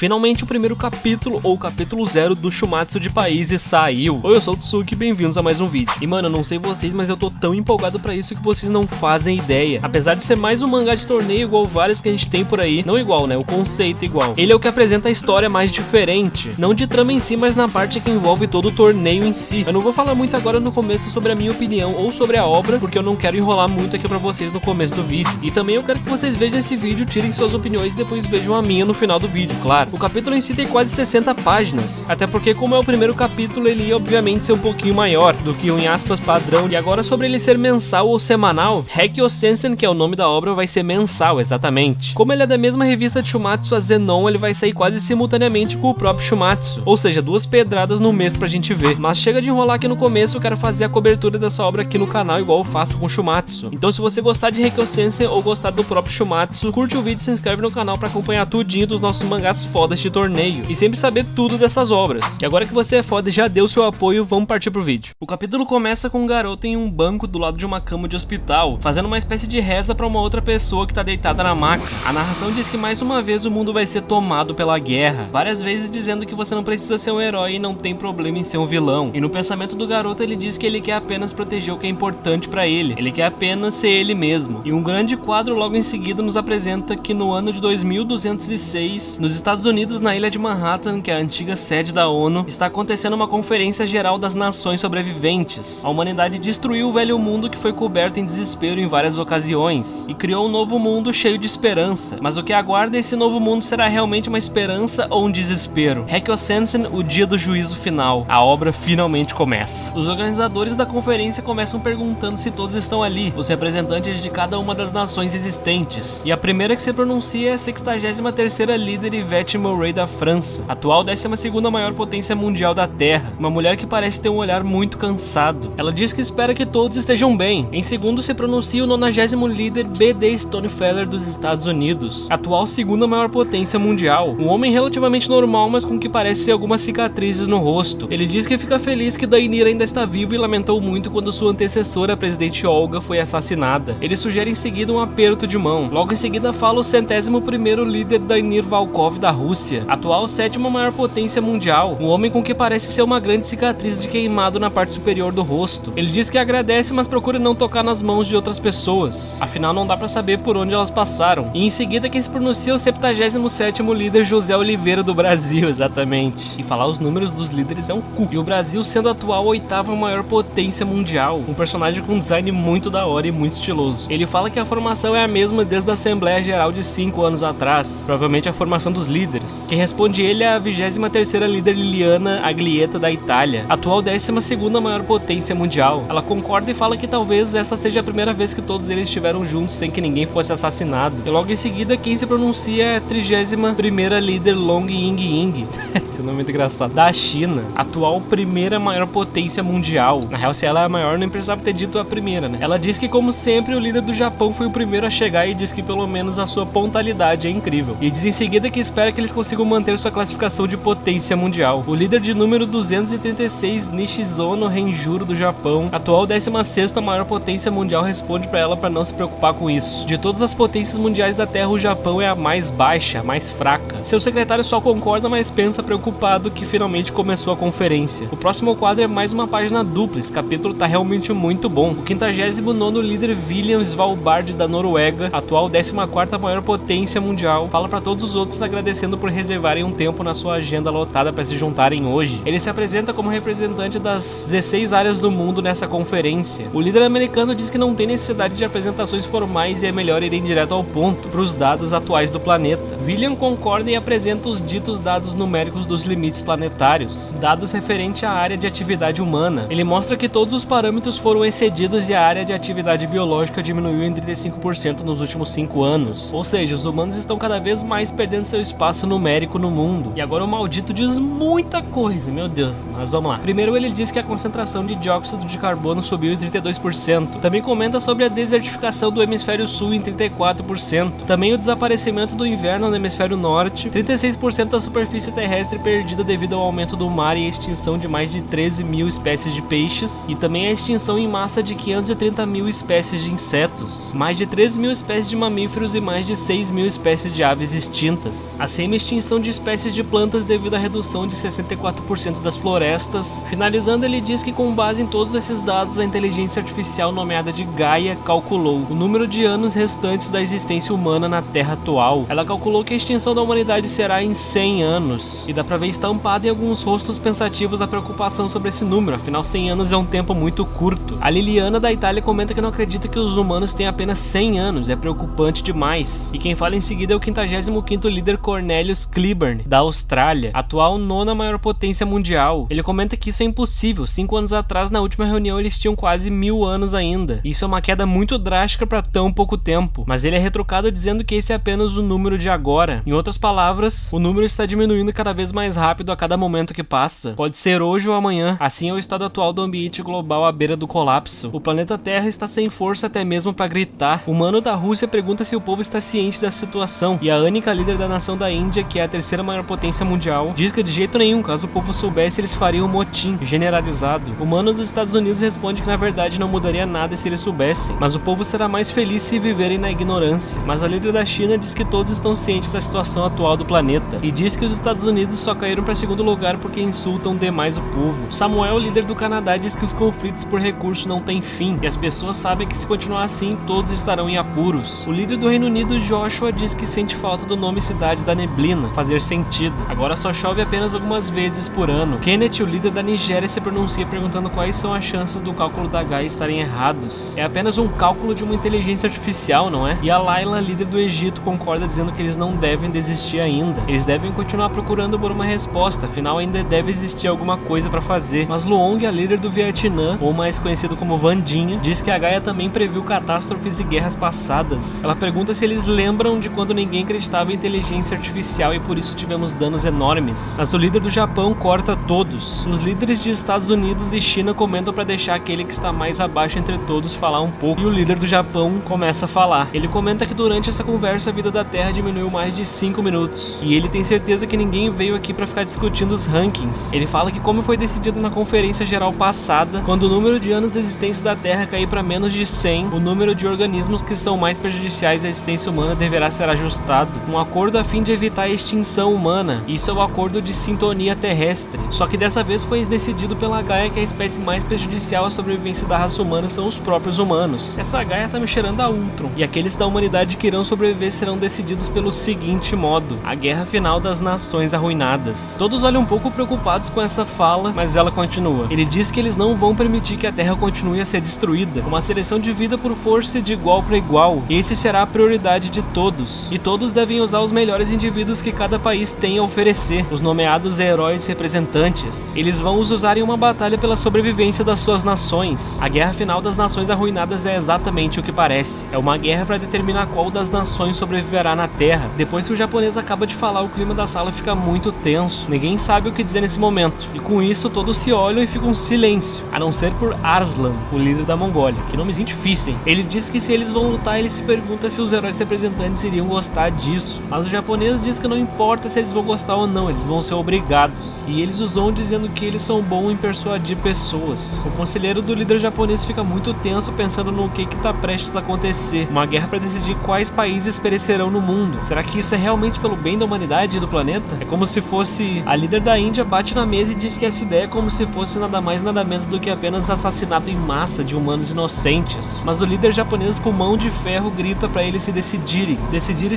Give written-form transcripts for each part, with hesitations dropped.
Finalmente o primeiro capítulo, ou capítulo 0 do Shumatsu de Países saiu. Oi, eu sou o Tsuki e bem-vindos a mais um vídeo. E mano, eu não sei vocês, mas eu tô tão empolgado pra isso que vocês não fazem ideia. Apesar de ser mais um mangá de torneio igual vários que a gente tem por aí, não igual, né, o conceito igual. Ele é o que apresenta a história mais diferente, não de trama em si, mas na parte que envolve todo o torneio em si. Eu não vou falar muito agora no começo sobre a minha opinião ou sobre a obra, porque eu não quero enrolar muito aqui pra vocês no começo do vídeo. E também eu quero que vocês vejam esse vídeo, tirem suas opiniões e depois vejam a minha no final do vídeo, claro. O capítulo em si tem quase 60 páginas, até porque como é o primeiro capítulo, ele ia obviamente ser um pouquinho maior do que o em aspas padrão. E agora sobre ele ser mensal ou semanal, Hekyo Sensen, que é o nome da obra, vai ser mensal, exatamente. Como ele é da mesma revista de Shumatsu, a Zenon, ele vai sair quase simultaneamente com o próprio Shumatsu, ou seja, duas pedradas no mês pra gente ver. Mas chega de enrolar aqui no começo, eu quero fazer a cobertura dessa obra aqui no canal igual eu faço com o Shumatsu. Então se você gostar de Hekyo Sensen ou gostar do próprio Shumatsu, curte o vídeo e se inscreve no canal pra acompanhar tudinho dos nossos mangás fodas de torneio e sempre saber tudo dessas obras. E agora que você é foda e já deu seu apoio, vamos partir pro vídeo. O capítulo começa com um garoto em um banco do lado de uma cama de hospital, fazendo uma espécie de reza pra uma outra pessoa que tá deitada na maca. A narração diz que mais uma vez o mundo vai ser tomado pela guerra, várias vezes dizendo que você não precisa ser um herói e não tem problema em ser um vilão. E no pensamento do garoto ele diz que ele quer apenas proteger o que é importante pra ele, ele quer apenas ser ele mesmo. E um grande quadro logo em seguida nos apresenta que no ano de 2206, nos Estados Unidos, na ilha de Manhattan, que é a antiga sede da ONU, está acontecendo uma conferência geral das nações sobreviventes. A humanidade destruiu o velho mundo que foi coberto em desespero em várias ocasiões e criou um novo mundo cheio de esperança. Mas o que aguarda esse novo mundo será realmente uma esperança ou um desespero? Hekyo Sensen, o dia do juízo final. A obra finalmente começa. Os organizadores da conferência começam perguntando se todos estão ali, os representantes de cada uma das nações existentes. E a primeira que se pronuncia é a 63ª líder Yvette Murray da França, atual 12ª maior potência mundial da Terra, uma mulher que parece ter um olhar muito cansado. Ela diz que espera que todos estejam bem. Em segundo se pronuncia o 90º líder B.D. Stonefeller dos Estados Unidos, atual 2ª maior potência mundial, um homem relativamente normal, mas com que parece ser algumas cicatrizes no rosto. Ele diz que fica feliz que Dainir ainda está vivo e lamentou muito quando sua antecessora, a presidente Olga, foi assassinada. Ele sugere em seguida um aperto de mão. Logo em seguida fala o 101º líder Dainir Volkov da Rússia, atual 7ª maior potência mundial, um homem com que parece ser uma grande cicatriz de queimado na parte superior do rosto. Ele diz que agradece, mas procura não tocar nas mãos de outras pessoas, afinal não dá pra saber por onde elas passaram. E em seguida quem se pronuncia é o 77º líder José Oliveira do Brasil, exatamente. E falar os números dos líderes é um cu. E o Brasil sendo a atual 8ª maior potência mundial, um personagem com um design muito da hora e muito estiloso. Ele fala que a formação é a mesma desde a Assembleia Geral de 5 anos atrás, provavelmente a formação dos líderes. Quem responde ele é a 23ª líder Liliana Aglietta da Itália, atual 12ª maior potência mundial. Ela concorda e fala que talvez essa seja a primeira vez que todos eles estiveram juntos sem que ninguém fosse assassinado. E logo em seguida quem se pronuncia é a 31ª líder Long Ying Ying esse nome é muito engraçado, da China, atual 1ª maior potência mundial. Na real, se ela é a maior, nem precisava ter dito a primeira, né? Ela diz que como sempre o líder do Japão foi o primeiro a chegar e diz que pelo menos a sua pontualidade é incrível. E diz em seguida que espera que eles consigam manter sua classificação de potência mundial. O líder de número 236, Nishizono Renjuro do Japão, atual 16ª maior potência mundial, responde pra ela pra não se preocupar com isso. De todas as potências mundiais da Terra, o Japão é a mais baixa, a mais fraca. Seu secretário só concorda, mas pensa preocupado que finalmente começou a conferência. O próximo quadro é mais uma página dupla, esse capítulo tá realmente muito bom. O 59º líder William Svalbard da Noruega, atual 14ª maior potência mundial, fala pra todos os outros agradecendo por reservarem um tempo na sua agenda lotada para se juntarem hoje. Ele se apresenta como representante das 16 áreas do mundo nessa conferência. O líder americano diz que não tem necessidade de apresentações formais e é melhor irem direto ao ponto, para os dados atuais do planeta. William concorda e apresenta os ditos dados numéricos dos limites planetários, dados referentes à área de atividade humana. Ele mostra que todos os parâmetros foram excedidos e a área de atividade biológica diminuiu em 35% nos últimos 5 anos. Ou seja, os humanos estão cada vez mais perdendo seu espaço numérico no mundo. E agora o maldito diz muita coisa, meu Deus, mas vamos lá. Primeiro ele diz que a concentração de dióxido de carbono subiu em 32%. Também comenta sobre a desertificação do hemisfério sul em 34%. Também o desaparecimento do inverno no hemisfério norte, 36% da superfície terrestre perdida devido ao aumento do mar e a extinção de mais de 13 mil espécies de peixes, e também a extinção em massa de 530 mil espécies de insetos. extintos, mais de 13.000 espécies de mamíferos e mais de 6.000 espécies de aves extintas. A semi-extinção de espécies de plantas devido à redução de 64% das florestas. Finalizando, ele diz que com base em todos esses dados, a inteligência artificial nomeada de Gaia calculou o número de anos restantes da existência humana na Terra atual. Ela calculou que a extinção da humanidade será em 100 anos, e dá pra ver estampada em alguns rostos pensativos a preocupação sobre esse número, afinal 100 anos é um tempo muito curto. A Liliana da Itália comenta que não acredita que os humanos têm apenas 100 anos, é preocupante demais. E quem fala em seguida é o 55º líder Cornelius Cleburne, da Austrália, atual 9ª maior potência mundial. Ele comenta que isso é impossível, 5 anos atrás na última reunião eles tinham quase 1000 anos ainda. Isso é uma queda muito drástica para tão pouco tempo, mas ele é retrucado dizendo que esse é apenas o número de agora. Em outras palavras, o número está diminuindo cada vez mais rápido a cada momento que passa. Pode ser hoje ou amanhã. Assim é o estado atual do ambiente global à beira do colapso. O planeta Terra está sem força até mesmo para gritar. O humano da Rússia pergunta se o povo está ciente dessa situação, e a única líder da nação da Índia, que é a 3ª maior potência mundial, diz que de jeito nenhum, caso o povo soubesse, eles fariam um motim generalizado. O humano dos Estados Unidos responde que na verdade não mudaria nada se eles soubessem, mas o povo será mais feliz se viverem na ignorância. Mas a líder da China diz que todos estão cientes da situação atual do planeta, e diz que os Estados Unidos só caíram para segundo lugar porque insultam demais o povo. Samuel, líder do Canadá, diz que os conflitos por recurso não têm fim, e as pessoas sabem que se continuar assim, todos estarão em apuros. O líder do Reino Unido, Joshua, diz que sente falta do nome Cidade da Neblina fazer sentido. Agora só chove apenas algumas vezes por ano. Kenneth, o líder da Nigéria, se pronuncia perguntando quais são as chances do cálculo da Gaia estarem errados. É apenas um cálculo de uma inteligência artificial, não é? E a Laila, líder do Egito, concorda dizendo que eles não devem desistir ainda. Eles devem continuar procurando por uma resposta, afinal ainda deve existir alguma coisa para fazer. Mas Luong, a líder do Vietnã, ou mais conhecido como Vandinha, diz que a Gaia também previu catástrofes e guerras passadas. Ela pergunta se eles lembram de quando ninguém acreditava em inteligência artificial e por isso tivemos danos enormes. Mas o líder do Japão corta todos. Os líderes de Estados Unidos e China comentam para deixar aquele que está mais abaixo entre todos falar um pouco, e o líder do Japão começa a falar. Ele comenta que durante essa conversa a vida da Terra diminuiu mais de 5 minutos, e ele tem certeza que ninguém veio aqui para ficar discutindo os rankings. Ele fala que como foi decidido na conferência geral passada, quando o número de anos de existência da Terra cair para menos de 100, o número de organismos que são mais prejudiciais à existência humana deverá ser ajustado. Um acordo a fim de evitar a extinção humana. Isso é o acordo de sintonia terrestre. Só que dessa vez foi decidido pela Gaia que a espécie mais prejudicial à sobrevivência da raça humana são os próprios humanos. Essa Gaia tá me cheirando a Ultron, e aqueles da humanidade que irão sobreviver serão decididos pelo seguinte modo: a guerra final das nações arruinadas. Todos olham um pouco preocupados com essa fala, mas ela continua. Ele diz que eles não vão permitir que a Terra continue a ser destruída. Uma seleção de vida por força de igual para igual. Esse será a prioridade de todos. E todos devem usar os melhores indivíduos que cada país tem a oferecer, os nomeados heróis representantes. Eles vão os usar em uma batalha pela sobrevivência das suas nações. A guerra final das nações arruinadas é exatamente o que parece. É uma guerra para determinar qual das nações sobreviverá na Terra. Depois que o japonês acaba de falar, o clima da sala fica muito tenso. Ninguém sabe o que dizer nesse momento. E com isso, todos se olham e fica um silêncio. A não ser por Arslan, o líder da Mongólia. Que nomezinho difícil, hein? Ele diz que se eles vão lutar, ele se pergunta se os heróis representantes iriam gostar disso. Mas o japonês diz que não importa se eles vão gostar ou não, eles vão ser obrigados. E eles usam dizendo que eles são bons em persuadir pessoas. O conselheiro do líder japonês fica muito tenso pensando no que tá prestes a acontecer. Uma guerra para decidir quais países perecerão no mundo. Será que isso é realmente pelo bem da humanidade e do planeta? É como se fosse... A líder da Índia bate na mesa e diz que essa ideia é como se fosse nada mais nada menos do que apenas assassinato em massa de humanos inocentes. Mas o líder japonês com mão de ferro grita para eles se decidirem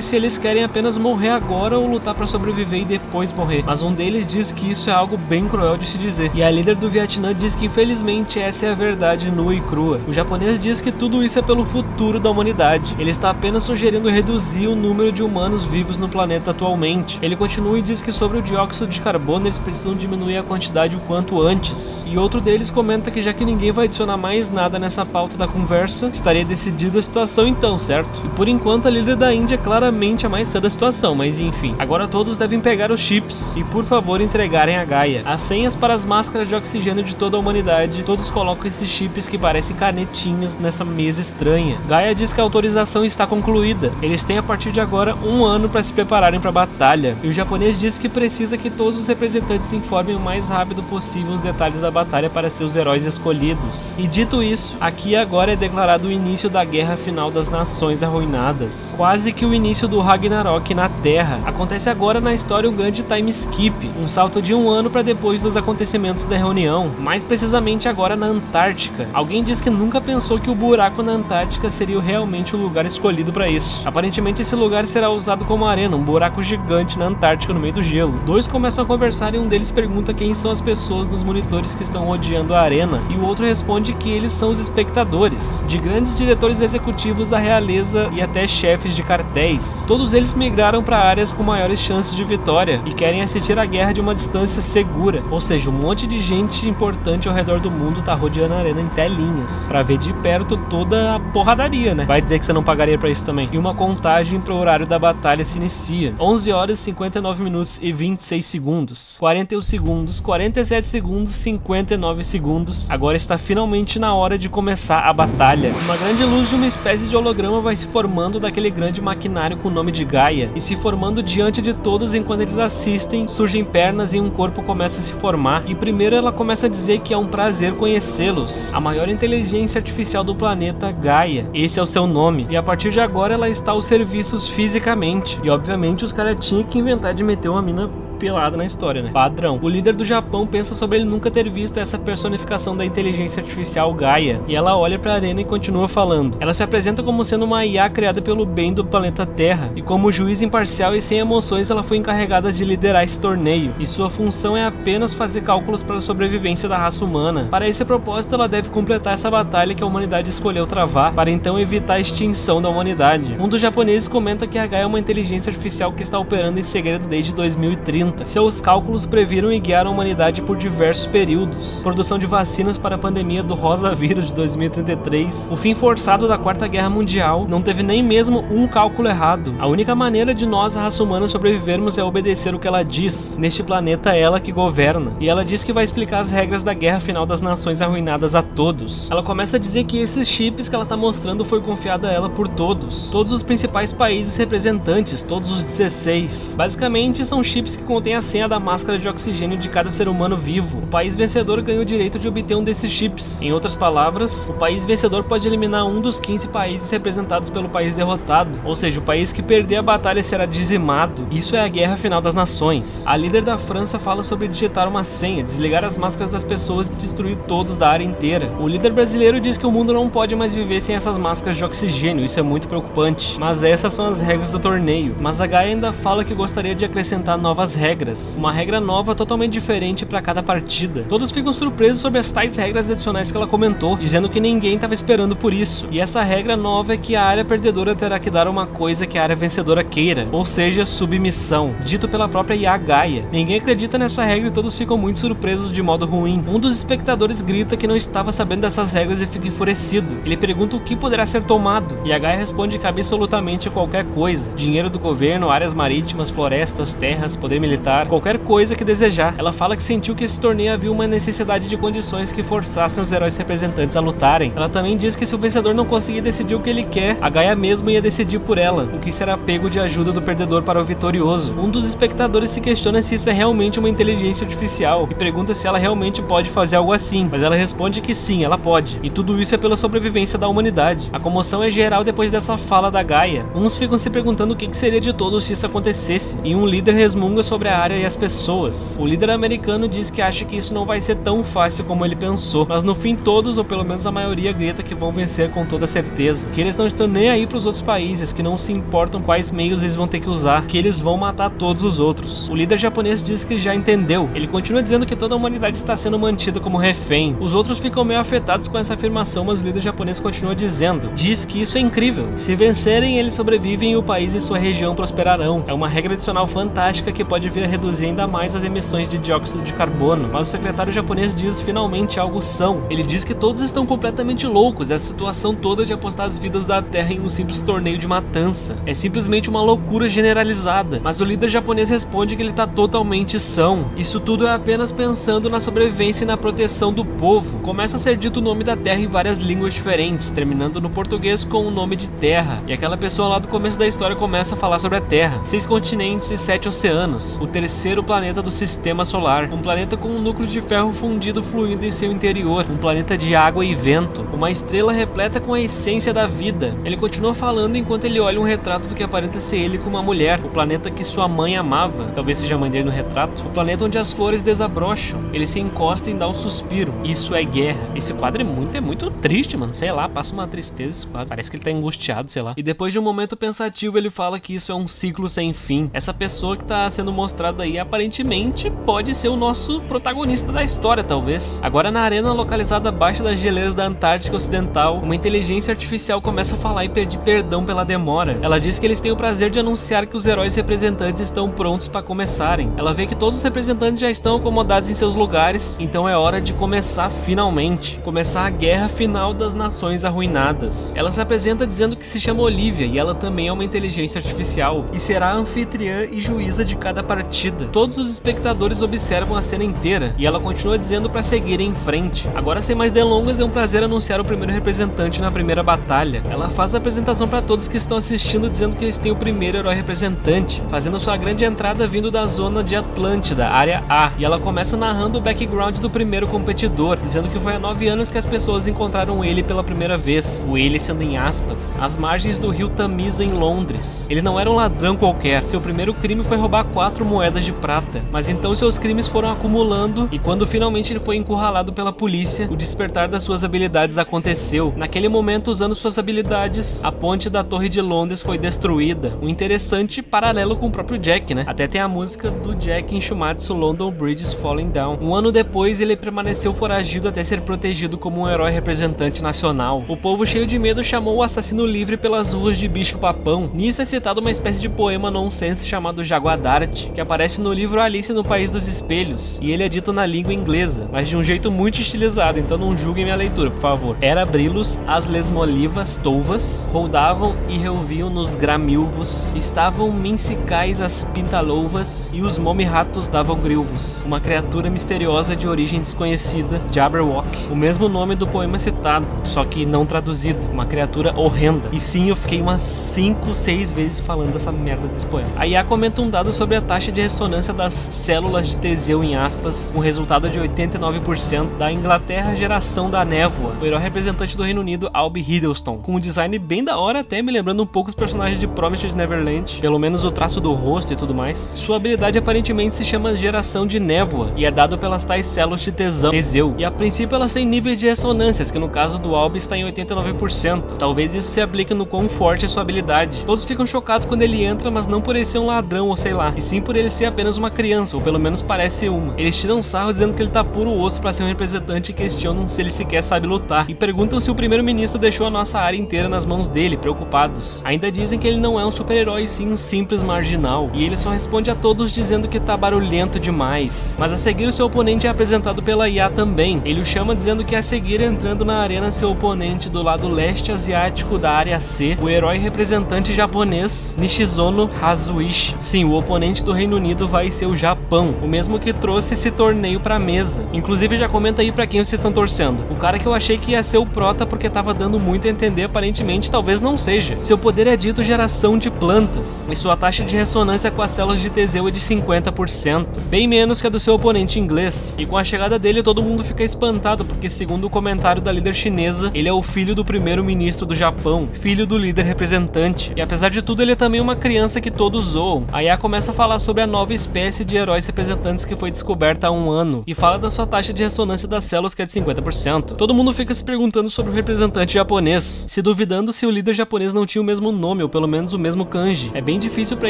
se eles querem apenas morrer agora ou lutar para sobreviver e depois morrer. Mas um deles diz que isso é algo bem cruel de se dizer. E a líder do Vietnã diz que infelizmente essa é a verdade nua e crua. O japonês diz que tudo isso é pelo futuro da humanidade. Ele está apenas sugerindo reduzir o número de humanos vivos no planeta atualmente. Ele continua e diz que sobre o dióxido de carbono eles precisam diminuir a quantidade o quanto antes. E outro deles comenta que já que ninguém vai adicionar mais nada nessa pauta da conversa, estaria decidida a situação então, certo? E por enquanto a líder da Índia é claramente a mais sã da situação, mas enfim. Agora todos devem pegar os chips e por favor entregarem a Gaia. As senhas para as máscaras de oxigênio de toda a humanidade, todos colocam esses chips que parecem canetinhas nessa mesa estranha. Gaia diz que a autorização está concluída. Eles têm a partir de agora 1 ano para se prepararem para a batalha. E o japonês diz que precisa que todos os representantes informem o mais rápido possível os detalhes da batalha para seus heróis escolhidos. E dito isso, aqui e agora é declarado o início início da Guerra Final das Nações Arruinadas, quase que o início do Ragnarok na Terra. Acontece agora na história um grande time skip, um salto de 1 ano para depois dos acontecimentos da reunião, mais precisamente agora na Antártica. Alguém diz que nunca pensou que o buraco na Antártica seria realmente o lugar escolhido para isso. Aparentemente esse lugar será usado como arena, um buraco gigante na Antártica no meio do gelo. Dois começam a conversar e um deles pergunta quem são as pessoas nos monitores que estão rodeando a arena, e o outro responde que eles são os espectadores, de grandes diretores executivos da realeza e até chefes de cartéis. Todos eles migraram para áreas com maiores chances de vitória e querem assistir a guerra de uma distância segura, ou seja, um monte de gente importante ao redor do mundo tá rodeando a arena em telinhas, pra ver de perto toda a porradaria, né? Vai dizer que você não pagaria pra isso também. E uma contagem pro horário da batalha se inicia. 11 horas, 59 minutos e 26 segundos. 41 segundos, 47 segundos, 59 segundos. Agora está finalmente na hora de começar a batalha. Uma grande luz de uma espécie de holograma vai se formando daquele grande maquinário com o nome de Gaia, e se formando diante de todos enquanto eles assistem, surgem pernas e um corpo começa a se formar, e primeiro ela começa a dizer que é um prazer conhecê-los. A maior inteligência artificial do planeta, Gaia. Esse é o seu nome, e a partir de agora ela está aos serviços fisicamente. E obviamente os caras tinham que inventar de meter uma mina pelada na história, né? Padrão. O líder do Japão pensa sobre ele nunca ter visto essa personificação da inteligência artificial Gaia, e ela olha pra arena e continua falando. Ela se apresenta como sendo uma IA criada pelo bem do planeta Terra, e como juiz imparcial e sem emoções ela foi encarregada de liderar esse torneio, e sua função é apenas fazer cálculos para a sobrevivência da raça humana. Para esse propósito ela deve completar essa batalha que a humanidade escolheu travar, para então evitar a extinção da humanidade. Um dos japoneses comenta que a Gaia é uma inteligência artificial que está operando em segredo desde 2030. Seus cálculos previram e guiaram a humanidade por diversos períodos. Produção de vacinas para a pandemia do Rosa Vírus de 2033. O fim forçado da Quarta Guerra Mundial. Não teve nem mesmo um cálculo errado. A única maneira de nós, a raça humana, sobrevivermos é obedecer o que ela diz. Neste planeta é ela que governa. E ela diz que vai explicar as regras da Guerra Final das Nações Arruinadas a todos. Ela começa a dizer que esses chips que ela tá mostrando foi confiado a ela por todos. Todos os principais países representantes, todos os 16. Basicamente são chips que contêm a senha da máscara de oxigênio de cada ser humano vivo. O país vencedor ganha o direito de obter um desses chips. Em outras palavras, o país vencedor pode eliminar um dos 15 países representados pelo país derrotado. Ou seja, o país que perder a batalha será dizimado. Isso é a Guerra Final das Nações. A líder da França fala sobre digitar uma senha, desligar as máscaras das pessoas e destruir todos da área inteira. O líder brasileiro diz que o mundo não pode mais viver sem essas máscaras de oxigênio. Isso é muito preocupante. Mas essas são as regras do torneio. Mas a Gaia ainda fala que gostaria de acrescentar novas regras. Uma regra nova totalmente diferente para cada partida. Todos ficam surpresos sobre as tais regras adicionais que ela comentou, dizendo que ninguém estava esperando por isso. E essa regra nova é que a área perdedora terá que dar uma coisa que a área vencedora queira, ou seja, submissão, dito pela própria IA Gaia. Ninguém acredita nessa regra e todos ficam muito surpresos de modo ruim. Um dos espectadores grita que não estava sabendo dessas regras e fica enfurecido. Ele pergunta o que poderá ser tomado, e a Gaia responde que absolutamente qualquer coisa. Dinheiro do governo, áreas marítimas, florestas, terras, poder militar, qualquer coisa que desejar. Ela fala que sentiu que esse torneio havia uma necessidade de condições que forçassem os heróis representantes a lutarem. Ela também diz que se o vencedor não conseguir decidir o que ele quer, a Gaia mesma ia decidir por ela, o que será pego de ajuda do perdedor para o vitorioso. Um dos espectadores se questiona se isso é realmente uma inteligência artificial e pergunta se ela realmente pode fazer algo assim, mas ela responde que sim, ela pode, e tudo isso é pela sobrevivência da humanidade. A comoção é geral depois dessa fala da Gaia. Uns ficam se perguntando o que seria de todos se isso acontecesse, e um líder resmunga sobre a área e as pessoas. O líder americano diz que acha que isso não vai ser tão fácil como ele pensou, mas no fim todos, ou pelo menos a maioria, grita que vão vencer com toda certeza, que eles não estão nem aí pros outros países, que não se importam quais meios eles vão ter que usar, que eles vão matar todos os outros. O líder japonês diz que já entendeu. Ele continua dizendo que toda a humanidade está sendo mantida como refém. Os outros ficam meio afetados com essa afirmação, mas o líder japonês continua dizendo. Diz que isso é incrível. Se vencerem, eles sobrevivem e o país e sua região prosperarão. É uma regra adicional fantástica que pode vir a reduzir ainda mais as emissões de dióxido de carbono. Mas o secretário japonês diz finalmente algo são. Ele diz que todos estão completamente loucos. Essa situação toda de apostar as vidas da Terra em um simples torneio de matança. É simplesmente uma loucura generalizada. Mas o líder japonês responde que ele está totalmente são. Isso tudo é apenas pensando na sobrevivência e na proteção do povo. Começa a ser dito o nome da Terra em várias línguas diferentes, terminando no português com o nome de Terra, e aquela pessoa lá do começo da história começa a falar sobre a Terra. 6 continentes e 7 oceanos, o terceiro planeta do sistema solar, um planeta com um núcleo de ferro fundido fluindo em seu interior, um planeta de água e vento, uma estrela repleta com a essência da vida. Ele continua falando enquanto ele olha um retrato do que aparenta ser ele com uma mulher, o planeta que sua mãe amava, talvez seja a mãe dele no retrato, o planeta onde as flores desabrocham. Ele se encosta e dá um suspiro. Isso é guerra. Esse quadro é muito triste, mano, sei lá, passa uma tristeza esse quadro, parece que ele tá angustiado, sei lá. E depois de um momento pensativo ele fala que isso é um ciclo sem fim. Essa pessoa que tá sendo mostrada aí aparentemente pode ser o nosso protagonista da história, talvez. Agora na arena localizada abaixo das geleiras da Antártica Ocidental, uma inteligência artificial começa a falar e pedir perdão pela demora. Ela diz que eles têm o prazer de anunciar que os heróis representantes estão prontos para começarem. Ela vê que todos os representantes já estão acomodados em seus lugares, então é hora de começar finalmente. Começar a guerra final das nações arruinadas. Ela se apresenta dizendo que se chama Olivia e ela também é uma inteligência artificial e será a anfitriã e juíza de cada partida. Todos os espectadores observam a cena inteira e ela continua dizendo para seguir em frente. Agora, sem mais delongas, é um prazer anunciar o primeiro representante na primeira batalha. Ela faz a apresentação para todos que estão assistindo, dizendo que eles têm o primeiro herói representante, fazendo sua grande entrada vindo da zona de Atlântida, área A, e ela começa narrando o background do primeiro competidor, dizendo que foi há 9 anos que as pessoas encontraram ele pela primeira vez, o ele sendo em aspas, às margens do rio Tamisa em Londres. Ele não era um ladrão qualquer, seu primeiro crime foi roubar 4 moedas de prata, mas então seus crimes foram acumulando e quando finalmente ele foi encurralado pela polícia, o despertar das suas habilidades aconteceu. Naquele momento, usando suas habilidades, a ponte da Torre de Londres foi destruída, um interessante paralelo com o próprio Jack, né? Até tem a música do Jack em Shumatsu, London Bridge is Falling Down. Um ano depois, ele permaneceu foragido até ser protegido como um herói representante nacional. O povo cheio de medo chamou o assassino livre pelas ruas de Bicho-Papão. Nisso é citado uma espécie de poema nonsense chamado Jaguadarte, que aparece no livro Alice no País dos Espelhos, e ele é dito na língua inglesa, mas de um jeito muito estilizado, então não julguem minha leitura, por favor. Era brilos, as lesmolivas touvas, rodavam e reouviam nos gramilvos, estavam mincicais as pintalouvas, e os momiratos davam grilvos. Uma criatura misteriosa de origem desconhecida, Jabberwock, o mesmo nome do poema citado, só que não traduzido, uma criatura horrenda. E sim, eu fiquei umas 5, 6 vezes falando dessa merda desse poema. A IA comenta um dado sobre a taxa de ressonância das células de Teseu em aspas, com resultado de 89%, da Inglaterra Geração da Névoa, o herói representante do Reino Unido, Albie Hiddleston, com um design bem da hora, até me lembrando um pouco os personagens de Promised Neverland, pelo menos o traço do rosto e tudo mais. Sua habilidade aparentemente se chama Geração de Névoa e é dado pelas tais células de Teseu, e a princípio elas têm níveis de ressonâncias, que no caso do Albie está em 89%. Talvez isso se aplique no quão forte é sua habilidade. Todos ficam chocados quando ele entra, mas não por ele ser um ladrão ou sei lá, e sim por ele ser apenas uma criança, ou pelo menos parece uma. Eles tiram sarro dizendo que ele tá puro osso para ser um representante e questionam se ele sequer sabe lutar, e perguntam se o primeiro-ministro deixou a nossa área inteira nas mãos dele, preocupados. Ainda dizem que ele não é um super-herói e sim um simples marginal, e ele só responde a todos dizendo que tá barulhento demais. Mas a seguir o seu oponente é apresentado pela IA também. Ele o chama dizendo que a seguir, entrando na arena, seu oponente do lado leste asiático da área C, o herói representante japonês Nishizono Hazuichi. Sim, o oponente do Reino Unido vai ser o Japão, o mesmo que trouxe esse torneio pra mesa. Inclusive já comenta aí pra quem vocês estão torcendo. O cara que eu achei que ia ser o prota porque tava dando muito a entender, aparentemente talvez não seja. Seu poder é dito geração de plantas, e sua taxa de ressonância com as células de Teseu é de 50%, bem menos que a do seu oponente inglês. E com a chegada dele todo mundo fica espantado, porque segundo o comentário da líder chinesa, ele é o filho do primeiro-ministro do Japão, filho do líder representante. E apesar de tudo, ele é também uma criança que todos zoam. A IA começa a falar sobre a nova espécie de heróis representantes que foi descoberta há 1 ano, e fala da sua taxa de ressonância das células, que é de 50%. Todo mundo fica se perguntando sobre o representante japonês, se duvidando se o líder japonês não tinha o mesmo nome, ou pelo menos o mesmo kanji. É bem difícil pra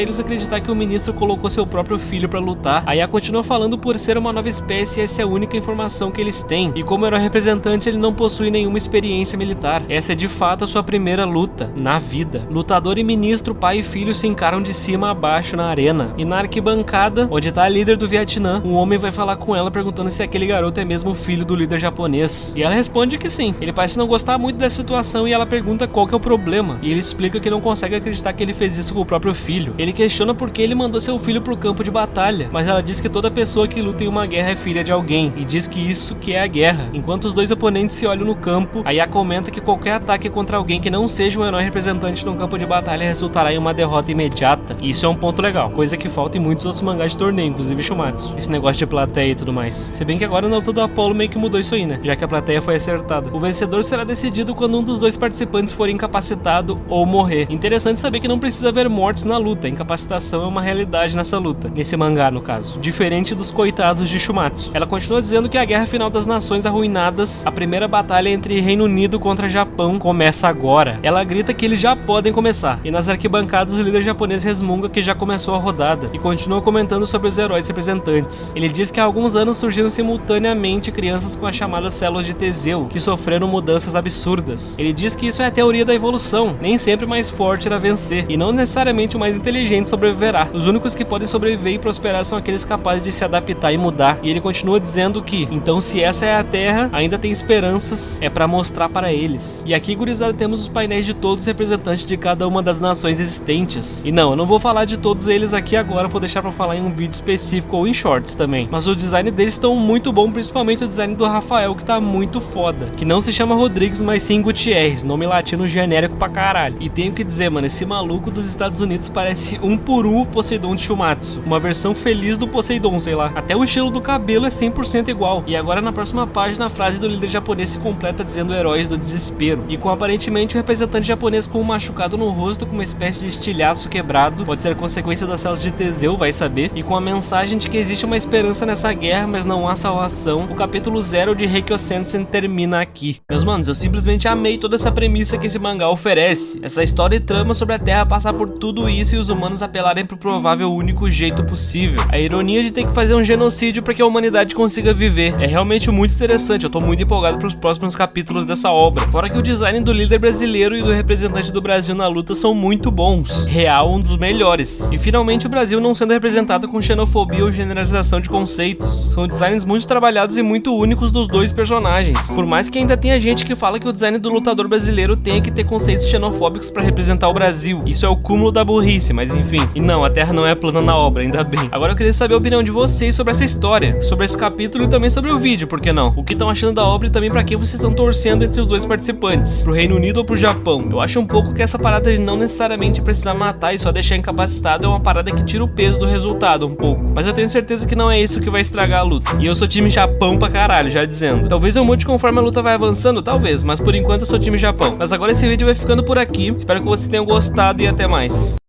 eles acreditar que o ministro colocou seu próprio filho pra lutar. A IA continua falando por ser uma nova espécie, essa é a única informação que eles têm, e como herói representante ele não possui nenhuma experiência militar. Essa é de fato a sua primeira luta na vida. Lutador e ministro, pai e filho se encaram de cima a baixo na arena, e na arquibancada, onde tá a líder do Vietnã, um homem vai falar com ela perguntando se aquele garoto é mesmo filho do líder japonês, e ela responde que sim. Ele parece não gostar muito dessa situação e ela pergunta qual que é o problema, e ele explica que não consegue acreditar que ele fez isso com o próprio filho. Ele questiona por que ele mandou seu filho pro campo de batalha, mas ela diz que toda pessoa que luta em uma guerra é filha de alguém, e diz que isso que é a guerra. Enquanto os dois oponentes se olham no campo, a IA comenta comenta que qualquer ataque contra alguém que não seja um herói representante no campo de batalha resultará em uma derrota imediata. E isso é um ponto legal, coisa que falta em muitos outros mangás de torneio, inclusive Shumatsu. Esse negócio de plateia e tudo mais. Se bem que agora na luta do Apollo meio que mudou isso aí, né? Já que a plateia foi acertada. O vencedor será decidido quando um dos dois participantes for incapacitado ou morrer. Interessante saber que não precisa haver mortes na luta. A incapacitação é uma realidade nessa luta. Nesse mangá, no caso. Diferente dos coitados de Shumatsu. Ela continua dizendo que a guerra final das nações arruinadas, a primeira batalha entre Reino Unido contra Japão, começa agora. Ela grita que eles já podem começar. E nas arquibancadas o líder japonês resmunga que já começou a rodada. E continua comentando sobre os heróis representantes. Ele diz que há alguns anos surgiram simultaneamente crianças com as chamadas células de Teseu, que sofreram mudanças absurdas. Ele diz que isso é a teoria da evolução. Nem sempre o mais forte irá vencer. E não necessariamente o mais inteligente sobreviverá. Os únicos que podem sobreviver e prosperar são aqueles capazes de se adaptar e mudar. E ele continua dizendo que, então se essa é a Terra, ainda tem esperanças, é pra mostrar para eles. E aqui, gurizada, temos os painéis de todos os representantes de cada uma das nações existentes. E não, eu não vou falar de todos eles aqui agora, vou deixar pra falar em um vídeo específico ou em shorts também. Mas o design deles estão muito bom, principalmente o design do Rafael, que tá muito foda. Que não se chama Rodrigues, mas sim Gutierrez, nome latino genérico pra caralho. E tenho que dizer, mano, esse maluco dos Estados Unidos parece um por um o Poseidon de Shumatsu. Uma versão feliz do Poseidon, sei lá. Até o estilo do cabelo é 100% igual. E agora na próxima página a frase do líder japonês se completa dizendo heróis do desespero. E com aparentemente o representante japonês com um machucado no rosto com uma espécie de estilhaço quebrado, pode ser consequência das células de Teseu, vai saber. E com a mensagem de que existe uma esperança nessa guerra, mas não há salvação, o capítulo 0 de Heikyo Sensen termina aqui. Meus manos, eu simplesmente amei toda essa premissa que esse mangá oferece. Essa história e trama sobre a Terra passar por tudo isso e os humanos apelarem pro provável único jeito possível. A ironia de ter que fazer um genocídio para que a humanidade consiga viver. É realmente muito interessante, eu tô muito empolgado pros próximos capítulos dessa obra. Fora que o design do líder brasileiro e do representante do Brasil na luta são muito bons. Real, um dos melhores. E finalmente o Brasil não sendo representado com xenofobia ou generalização de conceitos. São designs muito trabalhados e muito únicos dos dois personagens. Por mais que ainda tenha gente que fala que o design do lutador brasileiro tenha que ter conceitos xenofóbicos para representar o Brasil. Isso é o cúmulo da burrice, mas enfim. E não, a Terra não é plana na obra, ainda bem. Agora eu queria saber a opinião de vocês sobre essa história, sobre esse capítulo e também sobre o vídeo, por que não? O que estão achando da obra e também pra quem vocês estão torcendo entre os dois participantes, pro Reino Unido ou pro Japão. Eu acho um pouco que essa parada de não necessariamente precisar matar e só deixar incapacitado é uma parada que tira o peso do resultado um pouco. Mas eu tenho certeza que não é isso que vai estragar a luta. E eu sou time Japão pra caralho, já dizendo. Talvez eu mude conforme a luta vai avançando, talvez, mas por enquanto eu sou time Japão. Mas agora esse vídeo vai ficando por aqui. Espero que vocês tenham gostado e até mais.